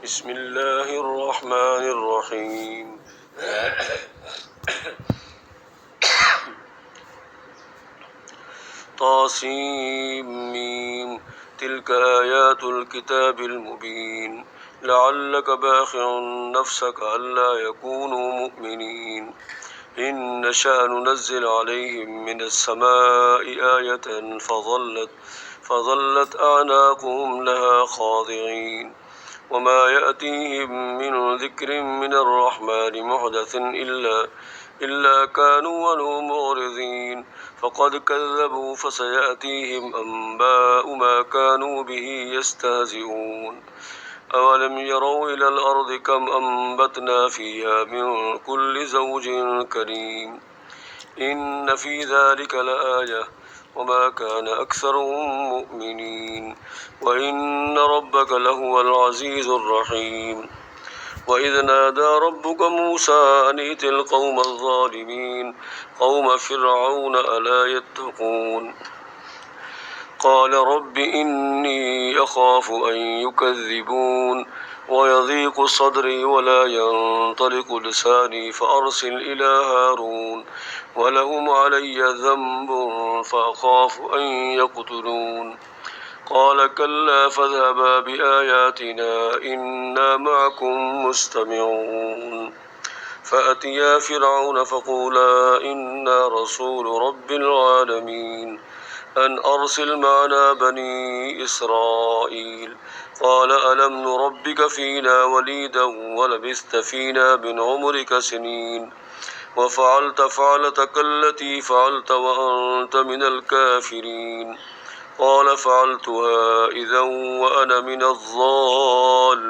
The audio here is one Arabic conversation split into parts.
بسم الله الرحمن الرحيم طاسيم تلك آيات الكتاب المبين لعلك باخع نفسك ألا يكونوا مؤمنين إن نشأ ننزل عليهم من السماء آية فظلت أعناقهم لها خاضعين وما يأتيهم من ذكر من الرحمن محدث إلا كانوا عنه معرضين فقد كذبوا فسيأتيهم أنباء ما كانوا به يستهزئون أولم يروا إلى الأرض كم أنبتنا فيها من كل زوج كريم إن في ذلك لآية وما كان أكثرهم مؤمنين وإن ربك لهو العزيز الرحيم وإذ نادى ربك موسى أن ائت القوم الظالمين قوم فرعون ألا يتقون قال رب إني أخاف أن يكذبون ويضيق صدري ولا ينطلق لساني فأرسل إلى هارون ولهم علي ذنب فأخاف أن يقتلون قال كلا فاذهبا بآياتنا إنا معكم مستمعون فأتيا فرعون فقولا إنا رسول رب العالمين أن أرسل معنا بني إسرائيل قال ألم نربك فينا وليدا ولبثت فينا من عمرك سنين وفعلت فعلتك التي فعلت وأنت من الكافرين قال فعلتها إذا وأنا من الضالين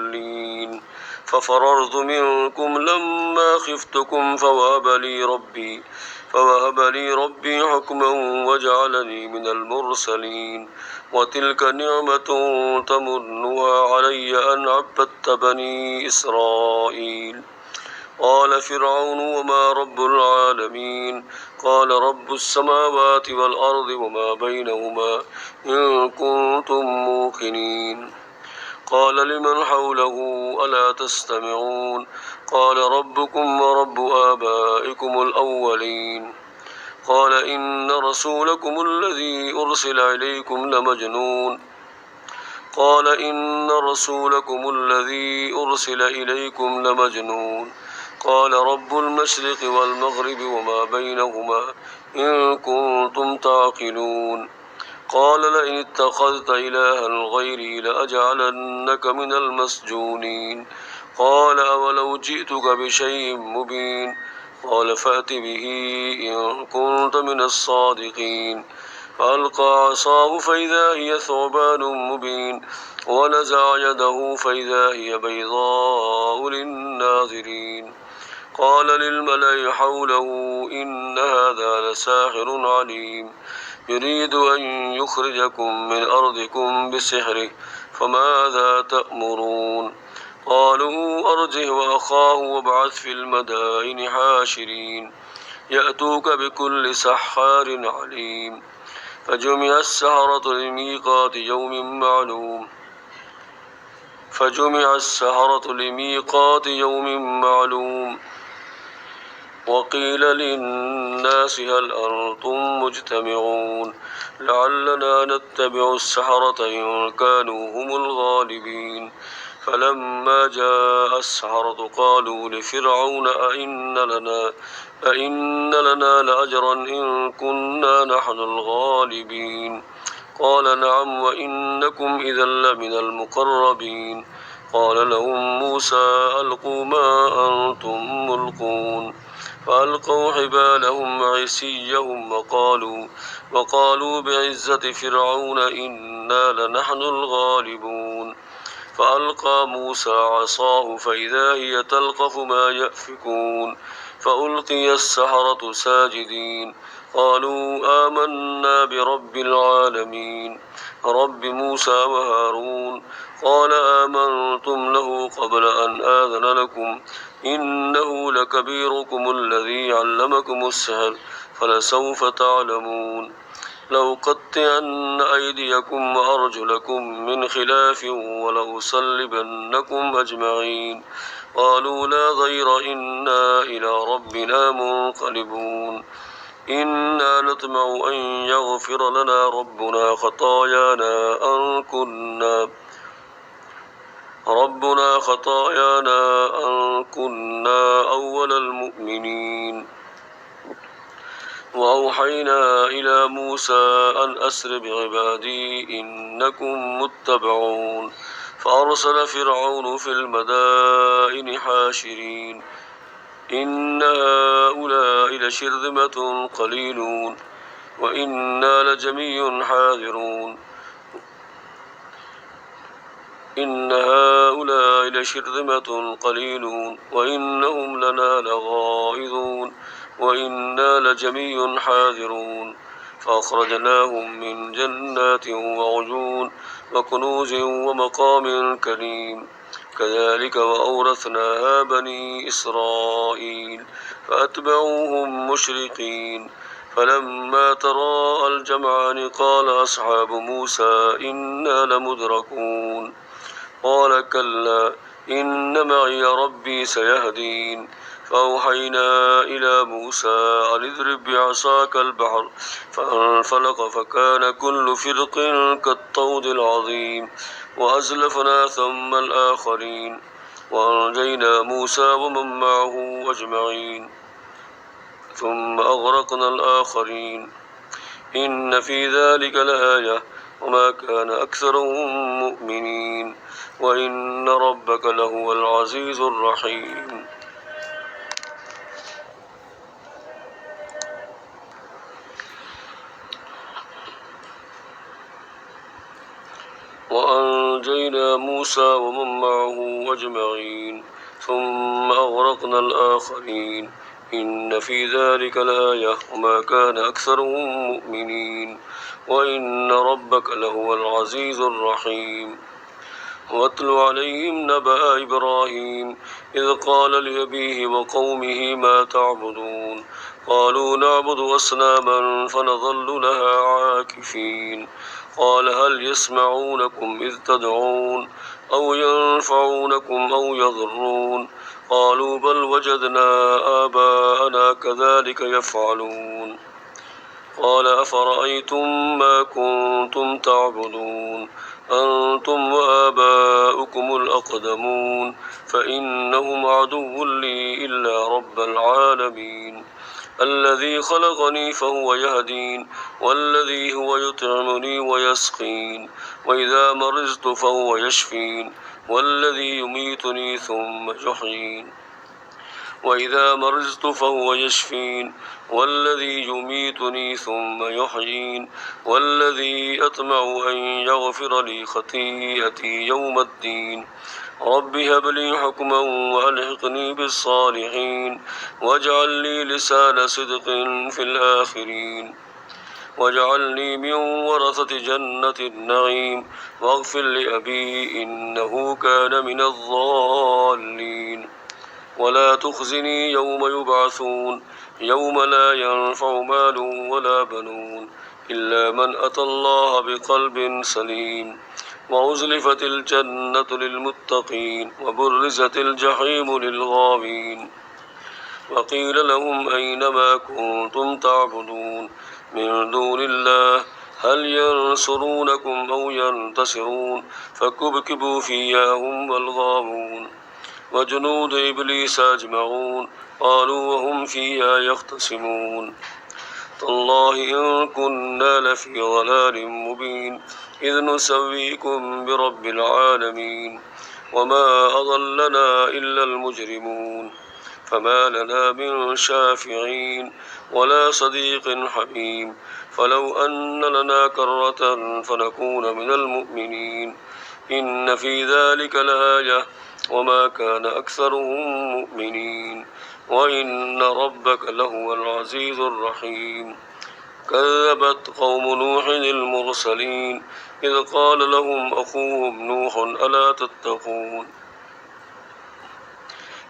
ففررت منكم لما خفتكم فوهب لي ربي حكما وجعلني من المرسلين وتلك نعمة تمنها علي أن عبدت بني إسرائيل قال فرعون وما رب العالمين قال رب السماوات والأرض وما بينهما إن كنتم موقنين قال لمن حوله ألا تستمعون قال ربكم ورب آبائكم الأولين قال إن رسولكم الذي أرسل إليكم لمجنون قال رب المشرق والمغرب وما بينهما إن كنتم تعقلون قال لئن اتخذت إلها غيري لأجعلنك من المسجونين قال أولو جئتك بشيء مبين قال فأت به إن كنت من الصادقين فألقى عصاه فإذا هي ثعبان مبين ونزع يده فإذا هي بيضاء للناظرين قال للملأ حوله إن هذا لساحر عليم يريد أن يخرجكم من أرضكم بسحره فماذا تأمرون قالوا أرجه وأخاه وابعث في المدائن حاشرين يأتوك بكل سحار عليم فجمع السحرة لميقات يوم معلوم وقيل للناس هل أنتم مجتمعون لعلنا نتبع السحرة إن كانوا هم الغالبين فلما جاء السحرة قالوا لفرعون أئن لنا لأجرا إن كنا نحن الغالبين قال نعم وإنكم إذا لمن المقربين قال لهم موسى ألقوا ما أنتم ملقون فألقوا حبالهم وعصيهم وقالوا بعزة فرعون إنا لنحن الغالبون فألقى موسى عصاه فإذا هي تلقف ما يأفكون فألقي السحرة ساجدين قالوا آمنا برب العالمين رب موسى وهارون قال آمنتم له قبل أن آذن لكم إنه لكبيركم الذي علمكم السحر فلسوف تعلمون لأقطعن أيديكم وأرجلكم من خلاف ولأصلبنكم أجمعين قالوا لا ضير إنا إلى ربنا منقلبون إنا نطمع أن يغفر لنا ربنا خطايانا أن كنا أول المؤمنين وأوحينا إلى موسى أن أسر بعبادي إنكم متبعون فأرسل فرعون في المدائن حاشرين إن هؤلاء لشرذمة قليلون وإنا لجميع حاذرون إن هؤلاء لشرذمة قليلون وإنهم لنا لغائظون وإنا لجميع حاذرون فأخرجناهم من جنات وعيون وكنوز ومقام كريم كذلك وأورثناها بني إسرائيل فأتبعوهم مشرقين فلما تراءى الجمعان قال أصحاب موسى إنا لمدركون قال كلا إن معي ربي سيهدين فأوحينا إلى موسى أن اضرب بعصاك البحر فانفلق فكان كل فرق كالطود العظيم وأزلفنا ثم الآخرين وأنجينا موسى ومن معه أجمعين ثم أغرقنا الآخرين إن في ذلك لآية وما كان أكثرهم مؤمنين وإن ربك لهو العزيز الرحيم وأنجينا موسى ومن معه أجمعين ثم أغرقنا الآخرين إن في ذلك لآية وما كان أكثرهم مؤمنين وإن ربك لهو العزيز الرحيم واتل عليهم نبأ إبراهيم إذ قال لأبيه وقومه ما تعبدون قالوا نعبد أصناما فنظل لها عاكفين قال هل يسمعونكم إذ تدعون أو ينفعونكم أو يضرون قالوا بل وجدنا آباءنا كذلك يفعلون قال أفرأيتم ما كنتم تعبدون أنتم وآباؤكم الأقدمون فإنهم عدو لي إلا رب العالمين الذي خلقني فهو يهدين والذي هو يطعمني ويسقين وإذا مرضت فهو يشفين والذي يميتني ثم يحيين وإذا مرضت فهو يشفين والذي يميتني ثم يحيين والذي أطمع أن يغفر لي خطيئتي يوم الدين رب هب لي حكما وألحقني بالصالحين واجعل لي لسان صدق في الآخرين واجعلني من ورثة جنة النعيم واغفر لأبي إنه كان من الضالين ولا تخزني يوم يبعثون يوم لا ينفع مال ولا بنون إلا من أتى الله بقلب سليم وأزلفت الجنة للمتقين وبرزت الجحيم للغاوين وقيل لهم أين ما كنتم تعبدون من دون الله هل ينصرونكم أو ينتصرون فكبكبوا فيها هم والغاوون وجنود إبليس أجمعون قالوا وهم فيها يختصمون تالله إن كنا لفي ضلال مبين إذ نسويكم برب العالمين وما أضلنا إلا المجرمون فما لنا من شافعين ولا صديق حميم فلو أن لنا كرة فنكون من المؤمنين إن في ذلك لآية وما كان أكثرهم مؤمنين وإن ربك لهو العزيز الرحيم كذبت قوم نوح المرسلين إذ قال لهم أخوهم نوح ألا تتقون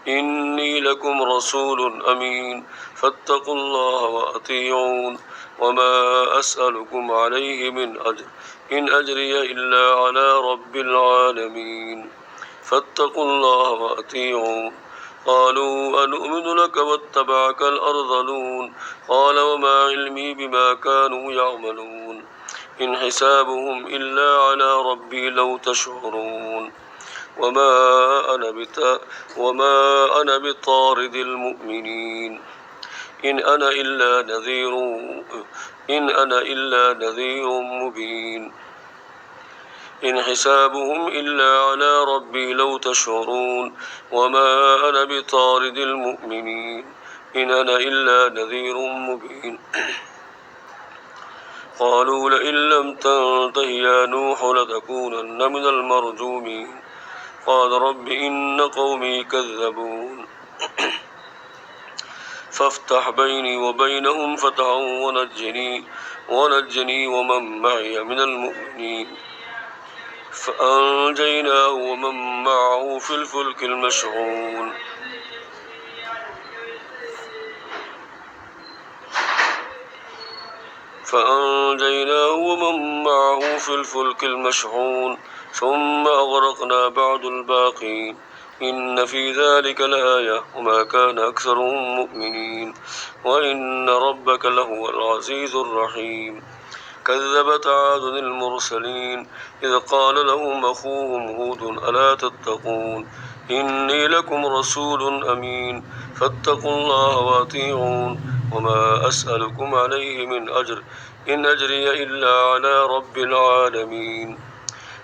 إني لكم رسول أمين فاتقوا الله وأطيعون وما أسألكم عليه من أجر إن أجري إلا على رب العالمين فاتقوا الله وأطيعون قالوا أنؤمن لك واتبعك الأرذلون قال وما علمي بما كانوا يعملون إن حسابهم إلا على ربي لو تشعرون وما أنا بطارد المؤمنين إن أنا إلا نذير مبين إن حسابهم إلا على ربي لو تشعرون وما أنا بطارد المؤمنين إن أنا إلا نذير مبين قالوا لئن لم تنته يا نوح لتكونن من المرجومين قال رب إن قومي كذبون فافتح بيني وبينهم فتحا ونجني ومن معي من المؤمنين فأنجيناه ومن معه في الفلك المشحون ثم أغرقنا بعد الباقين إن في ذلك لآية وما كان أكثرهم مؤمنين وإن ربك لهو العزيز الرحيم كذبت عاد المرسلين إذ قال لهم أخوهم هود ألا تتقون إني لكم رسول أمين فاتقوا الله وأطيعون وما أسألكم عليه من أجر إن أجري إلا على رب العالمين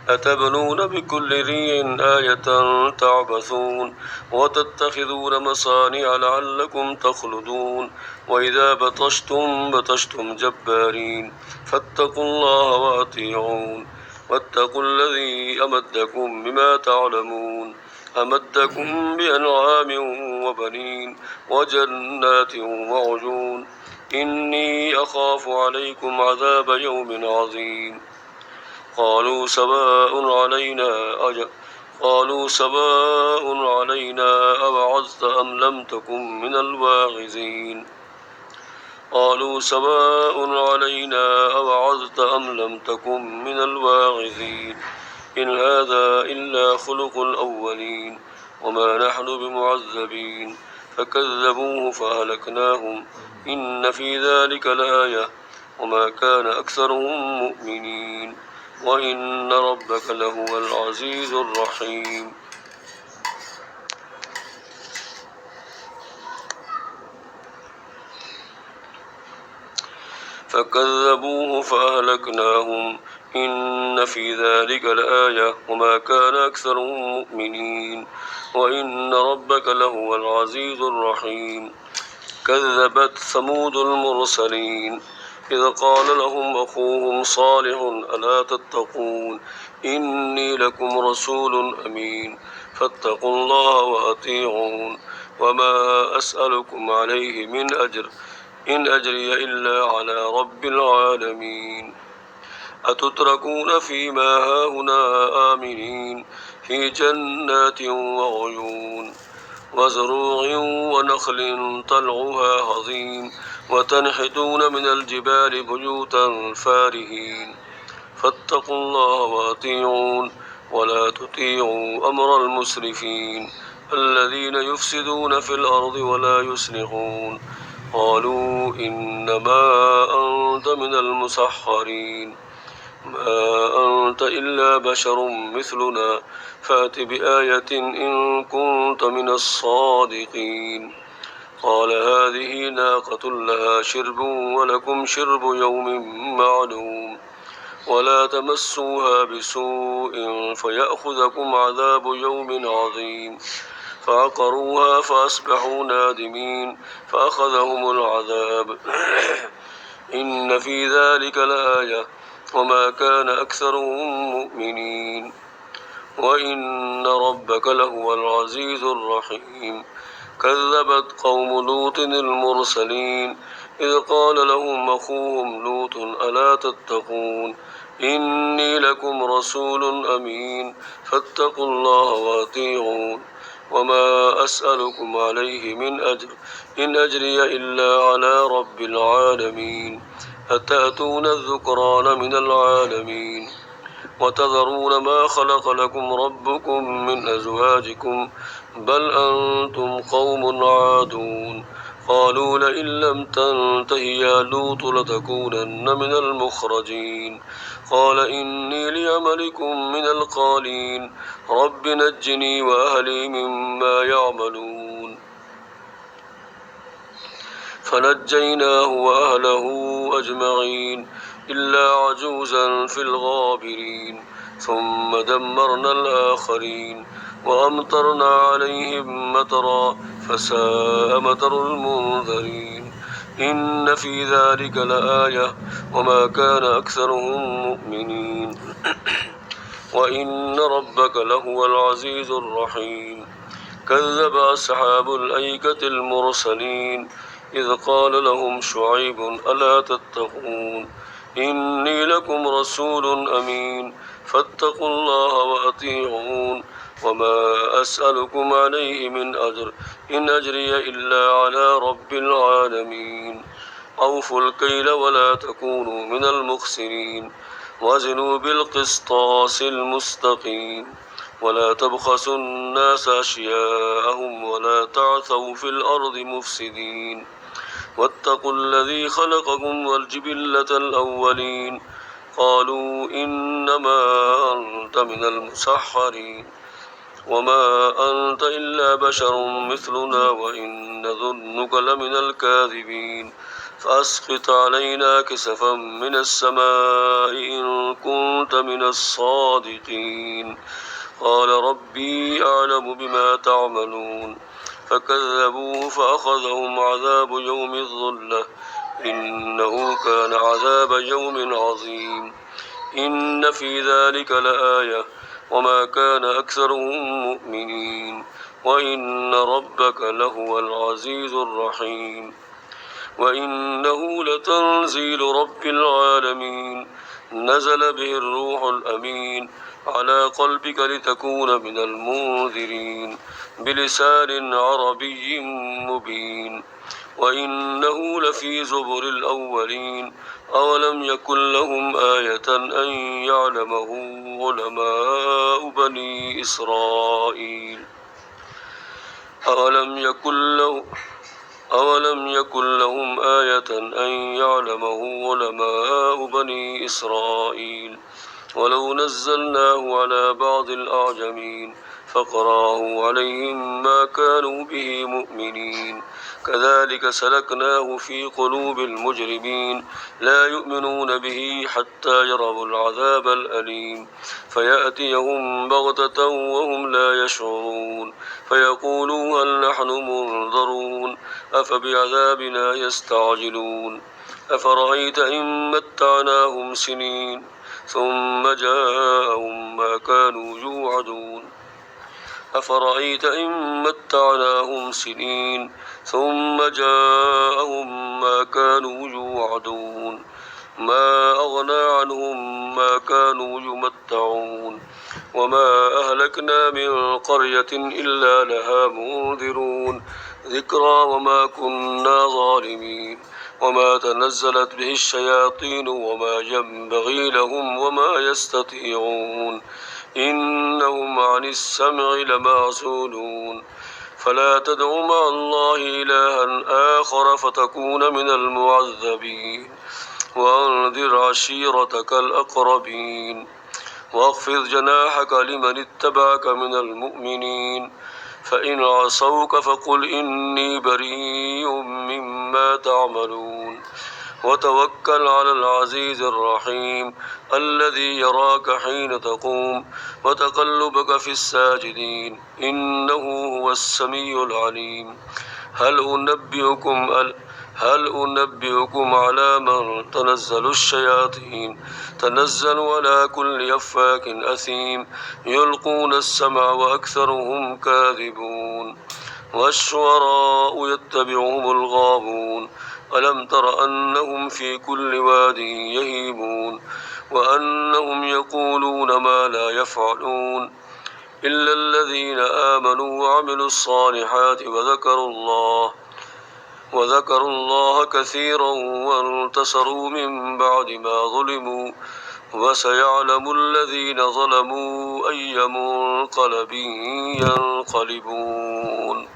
أتبنون بكل ريع آية تعبثون وتتخذون مصانع لعلكم تخلدون وإذا بطشتم جبارين فاتقوا الله وأطيعون واتقوا الذي أمدكم بما تعلمون أمدكم بأنعام وبنين وجنات وعيون إني أخاف عليكم عذاب يوم عظيم قالوا سواء علينا أوعظت أم لم تكن من الواعظين إن هذا إلا خلق الأولين وما نحن بمعذبين فكذبوه فأهلكناهم إن في ذلك لآية وما كان أكثرهم مؤمنين وإن ربك لهو العزيز الرحيم فكذبوه فأهلكناهم إن في ذلك لآية وما كان أكثرهم مؤمنين وإن ربك لهو العزيز الرحيم كذبت ثمود المرسلين إذ قال لهم أخوهم صالح ألا تتقون إني لكم رسول أمين فاتقوا الله وأطيعون وما أسألكم عليه من أجر إن أجري إلا على رب العالمين أتتركون فيما هاهنا آمنين في جنات وعيون وزروع ونخل طلعها هضيم وتنحتون من الجبال بيوتا فارهين فاتقوا الله وأطيعون ولا تطيعوا أمر المسرفين الذين يفسدون في الأرض ولا يصلحون قالوا إنما أنت من المسحرين ما أنت إلا بشر مثلنا فأت بآية إن كنت من الصادقين قال هذه ناقة لها شرب ولكم شرب يوم معلوم ولا تمسوها بسوء فيأخذكم عذاب يوم عظيم فعقروها فأصبحوا نادمين فأخذهم العذاب إن في ذلك لآية وما كان أكثرهم مؤمنين وإن ربك لهو العزيز الرحيم كذبت قوم لوط المرسلين إذ قال لهم أخوهم لوط ألا تتقون إني لكم رسول أمين فاتقوا الله وأطيعون وما أسألكم عليه من أجر إن أجري إلا على رب العالمين أتأتون الذكران من العالمين وتذرون ما خلق لكم ربكم من أزواجكم بل أنتم قوم عادون قالوا لئن لم تنته يا لوط لتكونن من المخرجين قال إني لعملكم من القالين رب نجني وأهلي مما يعملون فنجيناه وأهله أجمعين إلا عجوزا في الغابرين ثم دمرنا الآخرين وأمطرنا عليهم مطرا فساء مطر المنذرين إن في ذلك لآية وما كان أكثرهم مؤمنين وإن ربك لهو العزيز الرحيم كذب أصحاب الأيكة المرسلين إذ قال لهم شعيب ألا تتقون إني لكم رسول أمين فاتقوا الله وأطيعون وما أسألكم عليه من أجر إن أجري إلا على رب العالمين أوفوا الكيل ولا تكونوا من المخسرين وزنوا بالقسطاس المستقيم ولا تبخسوا الناس أشياءهم ولا تعثوا في الأرض مفسدين واتقوا الذي خلقكم والجبلة الأولين قالوا إنما أنت من المسحرين وما أنت إلا بشر مثلنا وإن نظنك لمن الكاذبين فأسقط علينا كسفا من السماء إن كنت من الصادقين قال ربي أعلم بما تعملون فكذبوه فأخذهم عذاب يوم الظلة إنه كان عذاب يوم عظيم إن في ذلك لآية وما كان أكثرهم مؤمنين وإن ربك لهو العزيز الرحيم وإنه لتنزيل رب العالمين نزل به الروح الأمين على قلبك لتكون من المنذرين بلسان عربي مبين وإنه لفي زبر الأولين أولم يكن لهم آية أن يعلمه علماء بني إسرائيل أولم يكن لهم آية أن يعلمه علماء بني إسرائيل ولو نزلناه على بعض الأعجمين فقرأه عليهم ما كانوا به مؤمنين كذلك سلكناه في قلوب المجرمين لا يؤمنون به حتى يروا العذاب الأليم فيأتيهم بغتة وهم لا يشعرون فيقولوا هل نحن منظرون أفبعذابنا يستعجلون أفرأيت إن متعناهم سنين ثم جاءهم ما كانوا يوعدون أفرأيت إن متعناهم سنين ثم جاءهم ما كانوا يوعدون ما أغنى عنهم ما كانوا يمتعون وما أهلكنا من قرية إلا لها منذرون ذكرى وما كنا ظالمين وما تنزلت به الشياطين وما ينبغي لهم وما يستطيعون إنهم عن السمع لمعزولون فلا تدع مع الله إلها آخر فتكون من المعذبين وأنذر عشيرتك الأقربين واخفض جناحك لمن اتبعك من المؤمنين فإن عصوك فقل إني بريء مما تعملون وتوكل على العزيز الرحيم الذي يراك حين تقوم وتقلبك في الساجدين إنه هو السميع العليم هل أنبئكم على من تنزل الشياطين تنزل على كل أفاك أثيم يلقون السمع وأكثرهم كاذبون والشعراء يتبعهم الغاوون ألم تر أنهم في كل واد يهيمون وأنهم يقولون ما لا يفعلون إلا الذين آمنوا وعملوا الصالحات وذكروا الله كثيرا وانتصروا من بعد ما ظلموا وسيعلم الذين ظلموا أي منقلب ينقلبون.